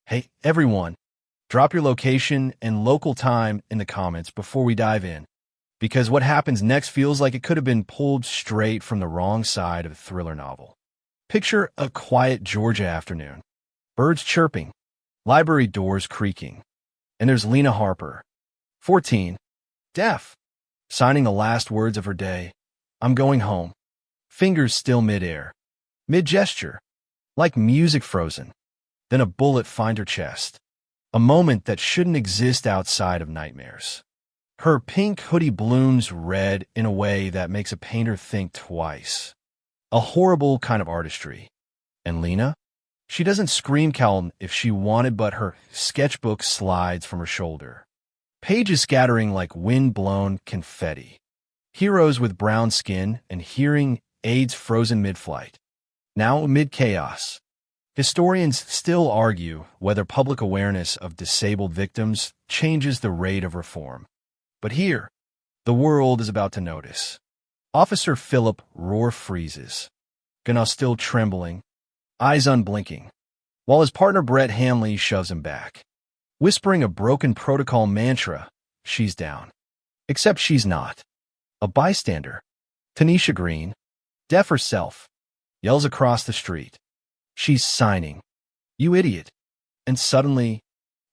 Hey, everyone, drop your location and local time in the comments before we dive in, because what happens next feels like it could have been pulled straight from the wrong side of a thriller novel. Picture a quiet Georgia afternoon, birds chirping, library doors creaking, and there's Lena Harper, 14, deaf, signing the last words of her day. I'm going home. Fingers still midair, mid-gesture, like music frozen. Then a bullet finds her chest. A moment that shouldn't exist outside of nightmares. Her pink hoodie blooms red in a way that makes a painter think twice. A horrible kind of artistry. And Lena? She doesn't scream Calm if she wanted, but her sketchbook slides from her shoulder. Pages scattering like wind-blown confetti. Heroes with brown skin and hearing aids frozen mid-flight. Now amid chaos. Historians still argue whether public awareness of disabled victims changes the rate of reform. But here, the world is about to notice. Officer Philip Rohr freezes, Ganaw still trembling, eyes unblinking, while his partner Brett Hamley shoves him back. Whispering a broken protocol mantra, she's down. Except she's not. A bystander, Tanisha Green, deaf herself, yells across the street. She's signing. You idiot. And suddenly,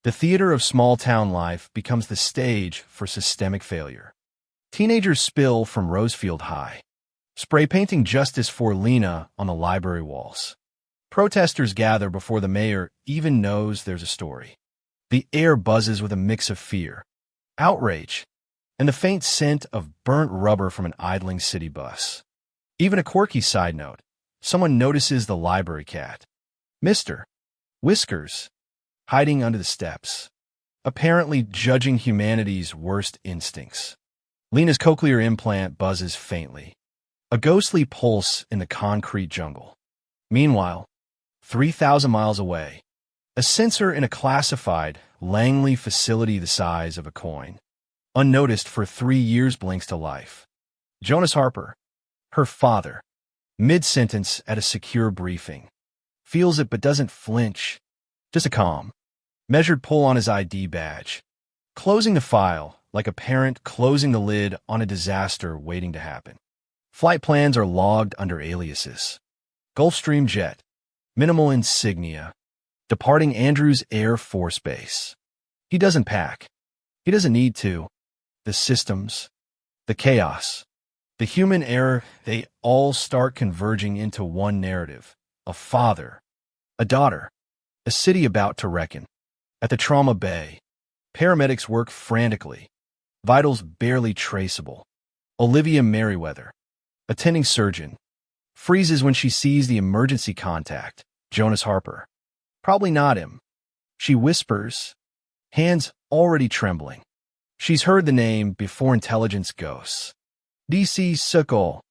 the theater of small-town life becomes the stage for systemic failure. Teenagers spill from Rosefield High, spray painting justice for Lena on the library walls. Protesters gather before the mayor even knows there's a story. The air buzzes with a mix of fear, outrage, and the faint scent of burnt rubber from an idling city bus. Even a quirky side note, someone notices the library cat, Mr. Whiskers, hiding under the steps, apparently judging humanity's worst instincts. Lena's cochlear implant buzzes faintly, a ghostly pulse in the concrete jungle. Meanwhile, 3,000 miles away, a sensor in a classified Langley facility the size of a coin, unnoticed for 3 years, blinks to life. Jonas Harper, her father, mid-sentence at a secure briefing, feels it but doesn't flinch, just a calm, measured pull on his ID badge, closing the file like a parent closing the lid on a disaster waiting to happen. Flight plans are logged under aliases. Gulfstream jet, minimal insignia, departing Andrews Air Force Base. He doesn't pack. He doesn't need to. The systems, the chaos, the human error, they all start converging into one narrative. A father, a daughter, a city about to reckon. At the trauma bay, paramedics work frantically, vitals barely traceable. Olivia Merriweather, attending surgeon, freezes when she sees the emergency contact, Jonas Harper. Probably not him. She whispers, hands already trembling. She's heard the name before intelligence ghosts. D.C. Sokol,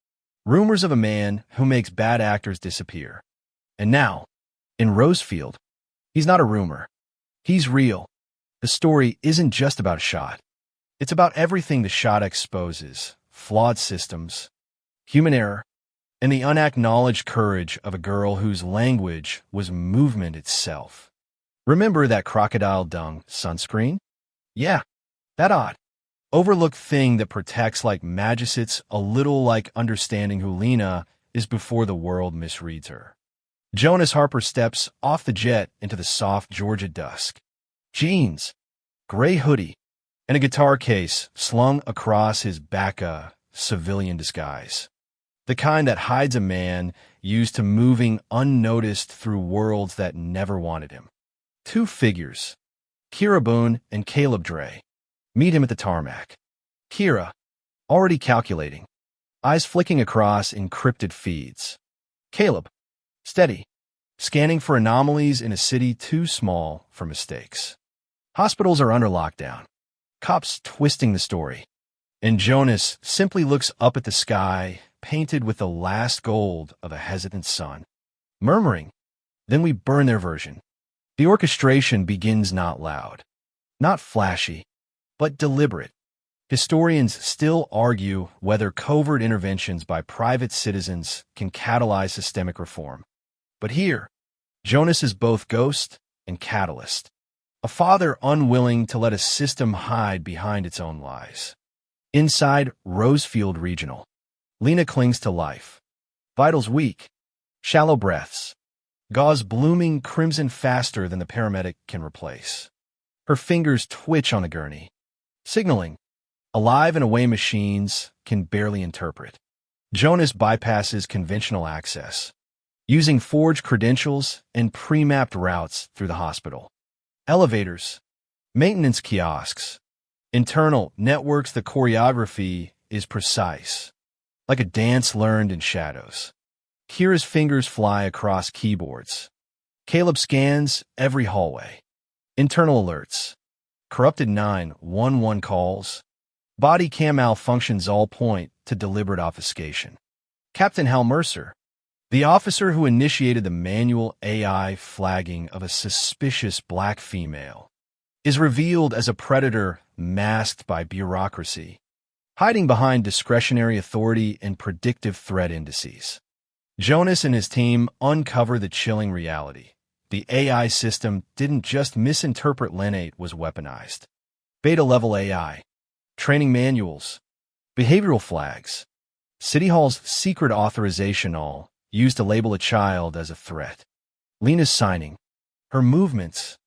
rumors of a man who makes bad actors disappear. And now, in Rosefield, he's not a rumor. He's real. The story isn't just about a shot. It's about everything the shot exposes: flawed systems, human error, and the unacknowledged courage of a girl whose language was movement itself. Remember that crocodile dung sunscreen? Yeah, that odd, overlooked thing that protects like magicits, a little like understanding who Lena is before the world misreads her. Jonas Harper steps off the jet into the soft Georgia dusk. Jeans, gray hoodie, and a guitar case slung across his back, a civilian disguise. The kind that hides a man used to moving unnoticed through worlds that never wanted him. Two figures, Kira Boone and Caleb Dre, meet him at the tarmac. Kira, already calculating, eyes flicking across encrypted feeds. Caleb, steady, scanning for anomalies in a city too small for mistakes. Hospitals are under lockdown. Cops twisting the story. And Jonas simply looks up at the sky, painted with the last gold of a hesitant sun, murmuring, "Then we burn their version." The orchestration begins not loud, not flashy, but deliberate. Historians still argue whether covert interventions by private citizens can catalyze systemic reform. But here, Jonas is both ghost and catalyst. A father unwilling to let a system hide behind its own lies. Inside Rosefield Regional, Lena clings to life. Vitals weak. Shallow breaths. Gauze blooming crimson faster than the paramedic can replace. Her fingers twitch on the gurney, signaling. Alive and away machines can barely interpret. Jonas bypasses conventional access, using forged credentials and pre-mapped routes through the hospital. Elevators, maintenance kiosks, internal networks. The choreography is precise, like a dance learned in shadows. Kira's fingers fly across keyboards. Caleb scans every hallway. Internal alerts, corrupted 911 calls, body cam malfunctions all point to deliberate obfuscation. Captain Hal Mercer, the officer who initiated the manual AI flagging of a suspicious black female, is revealed as a predator masked by bureaucracy, hiding behind discretionary authority and predictive threat indices. Jonas and his team uncover the chilling reality. The AI system didn't just misinterpret Len8 was weaponized. Beta-level AI, training manuals, behavioral flags, City Hall's secret authorization all used to label a child as a threat. Lena's signing, her movements,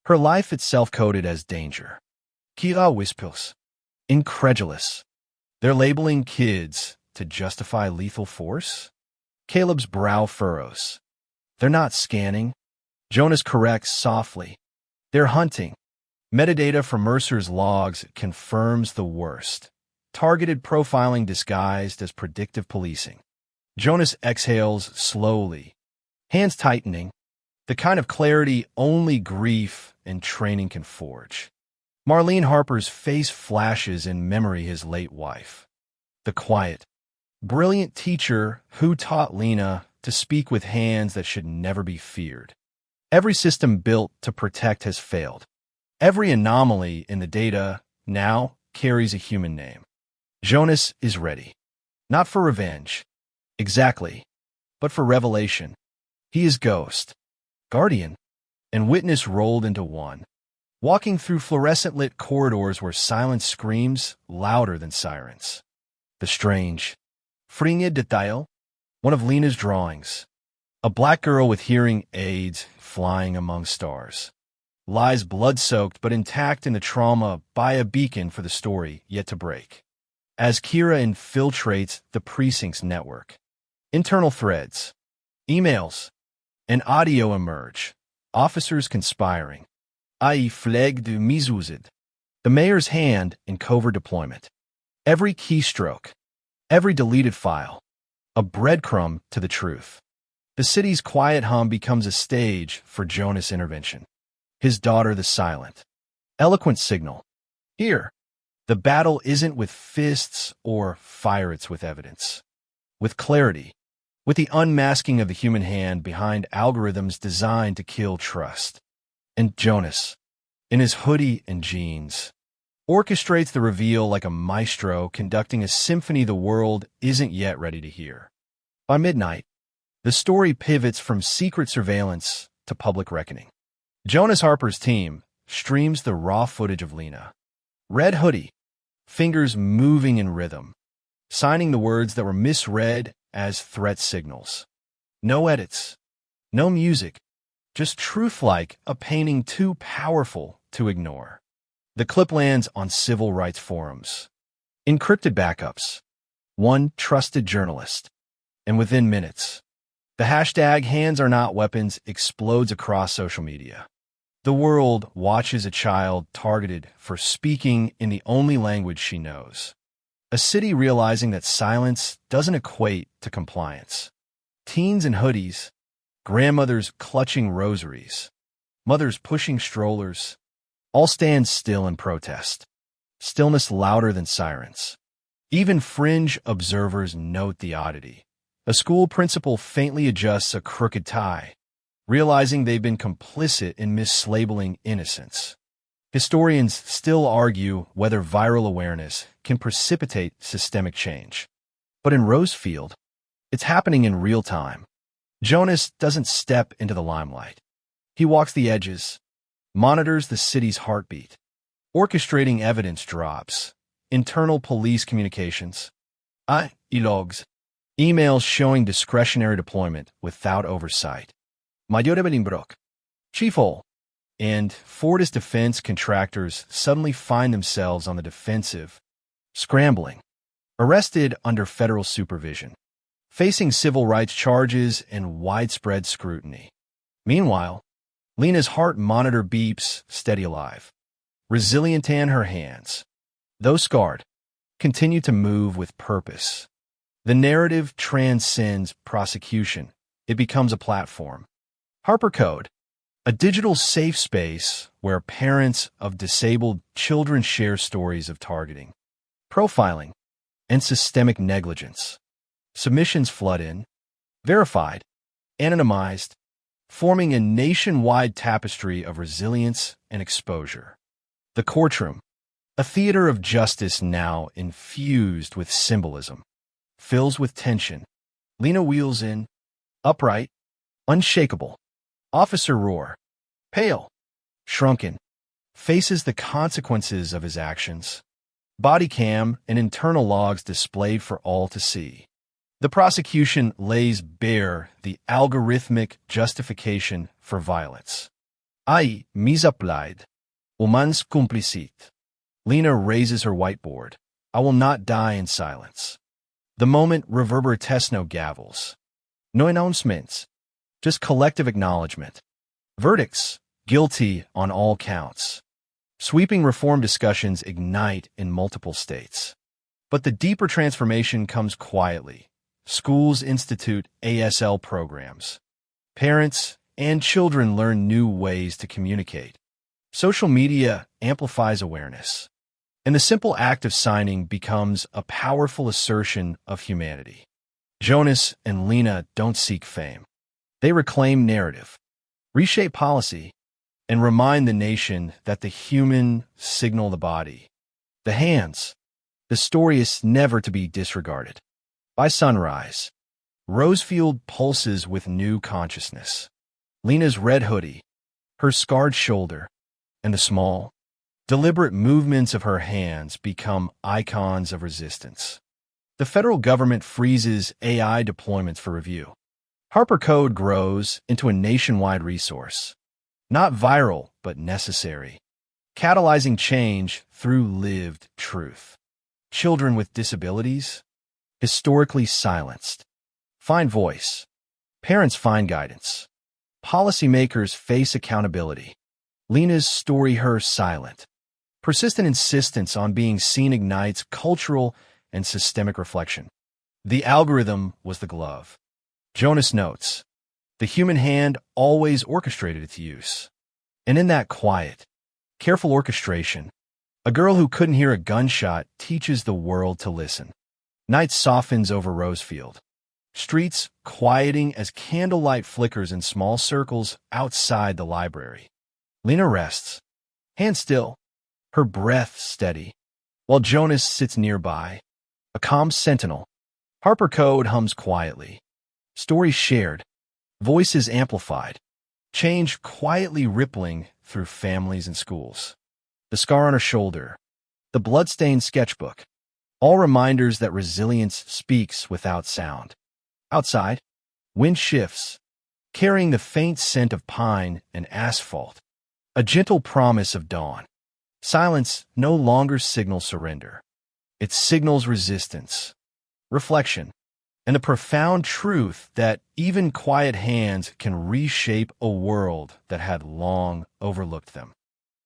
her life itself coded as danger. Kira whispers, incredulous. They're labeling kids to justify lethal force? Caleb's brow furrows. They're not scanning. Jonas corrects softly. They're hunting. Metadata from Mercer's logs confirms the worst. Targeted profiling disguised as predictive policing. Jonas exhales slowly, hands tightening, the kind of clarity only grief and training can forge. Marlene Harper's face flashes in memory his late wife. The quiet, brilliant teacher who taught Lena to speak with hands that should never be feared. Every system built to protect has failed. Every anomaly in the data now carries a human name. Jonas is ready. Not for revenge, exactly, but for revelation. He is Ghost, Guardian, and Witness rolled into one, walking through fluorescent-lit corridors where silence screams louder than sirens. The strange, fringe detail, one of Lena's drawings, a black girl with hearing aids flying among stars, lies blood-soaked but intact in the trauma by a beacon for the story yet to break. As Kira infiltrates the precinct's network, internal threads, emails, and audio emerge, officers conspiring, i.e. flag de misuzid, the mayor's hand in covert deployment. Every keystroke, every deleted file, a breadcrumb to the truth. The city's quiet hum becomes a stage for Jonas' intervention. His daughter the silent, eloquent signal. Here, the battle isn't with fists or fire, it's with evidence. With clarity, with the unmasking of the human hand behind algorithms designed to kill trust. And Jonas, in his hoodie and jeans, orchestrates the reveal like a maestro conducting a symphony the world isn't yet ready to hear. By midnight, the story pivots from secret surveillance to public reckoning. Jonas Harper's team streams the raw footage of Lena. Red hoodie, fingers moving in rhythm, signing the words that were misread as threat signals. No edits, no music, just truth like a painting too powerful to ignore. The clip lands on civil rights forums. Encrypted backups. One trusted journalist. And within minutes, the hashtag "hands are not weapons" explodes across social media. The world watches a child targeted for speaking in the only language she knows. A city realizing that silence doesn't equate to compliance. Teens in hoodies, grandmothers clutching rosaries, mothers pushing strollers, all stand still in protest. Stillness louder than sirens. Even fringe observers note the oddity. A school principal faintly adjusts a crooked tie, realizing they've been complicit in mislabeling innocence. Historians still argue whether viral awareness can precipitate systemic change. But in Rosefield, it's happening in real time. Jonas doesn't step into the limelight. He walks the edges, monitors the city's heartbeat, orchestrating evidence drops, internal police communications, logs, emails showing discretionary deployment without oversight. Major Belinbrook, Chief Hole, and Fortis defense contractors suddenly find themselves on the defensive, scrambling, arrested under federal supervision, facing civil rights charges and widespread scrutiny. Meanwhile, Lena's heart monitor beeps, steady alive, resilient in her hands. Though scarred, continue to move with purpose. The narrative transcends prosecution. It becomes a platform. Harper Code, a digital safe space where parents of disabled children share stories of targeting, profiling, and systemic negligence. Submissions flood in, verified, anonymized, forming a nationwide tapestry of resilience and exposure. The courtroom, a theater of justice now infused with symbolism, fills with tension. Lena wheels in, upright, unshakable. Officer Roar, pale, shrunken, faces the consequences of his actions. Body cam and internal logs displayed for all to see. The prosecution lays bare the algorithmic justification for violence. Ai misapplied, humans complicit. Lena raises her whiteboard. I will not die in silence. The moment reverberatesno gavels. No announcements, just collective acknowledgement. Verdicts, guilty on all counts. Sweeping reform discussions ignite in multiple states. But the deeper transformation comes quietly. Schools institute ASL programs. Parents and children learn new ways to communicate. Social media amplifies awareness. And the simple act of signing becomes a powerful assertion of humanity. Jonas and Lena don't seek fame. They reclaim narrative, reshape policy, and remind the nation that the human signal the body. The hands. The story is never to be disregarded. By sunrise, Rosefield pulses with new consciousness. Lena's red hoodie, her scarred shoulder, and the small, deliberate movements of her hands become icons of resistance. The federal government freezes AI deployments for review. Harper Code grows into a nationwide resource. Not viral, but necessary. Catalyzing change through lived truth. Children with disabilities, historically silenced, find voice. Parents find guidance. Policymakers face accountability. Lena's story, her silent. Persistent insistence on being seen ignites cultural and systemic reflection. The algorithm was the glove. Jonas notes, the human hand always orchestrated its use. And in that quiet, careful orchestration, a girl who couldn't hear a gunshot teaches the world to listen. Night softens over Rosefield. Streets quieting as candlelight flickers in small circles outside the library. Lena rests, hand still, her breath steady, while Jonas sits nearby, a calm sentinel. Harper Code hums quietly. Stories shared, voices amplified, change quietly rippling through families and schools. The scar on her shoulder, the bloodstained sketchbook, all reminders that resilience speaks without sound. Outside, wind shifts, carrying the faint scent of pine and asphalt, a gentle promise of dawn. Silence no longer signals surrender. It signals resistance, reflection, and the profound truth that even quiet hands can reshape a world that had long overlooked them.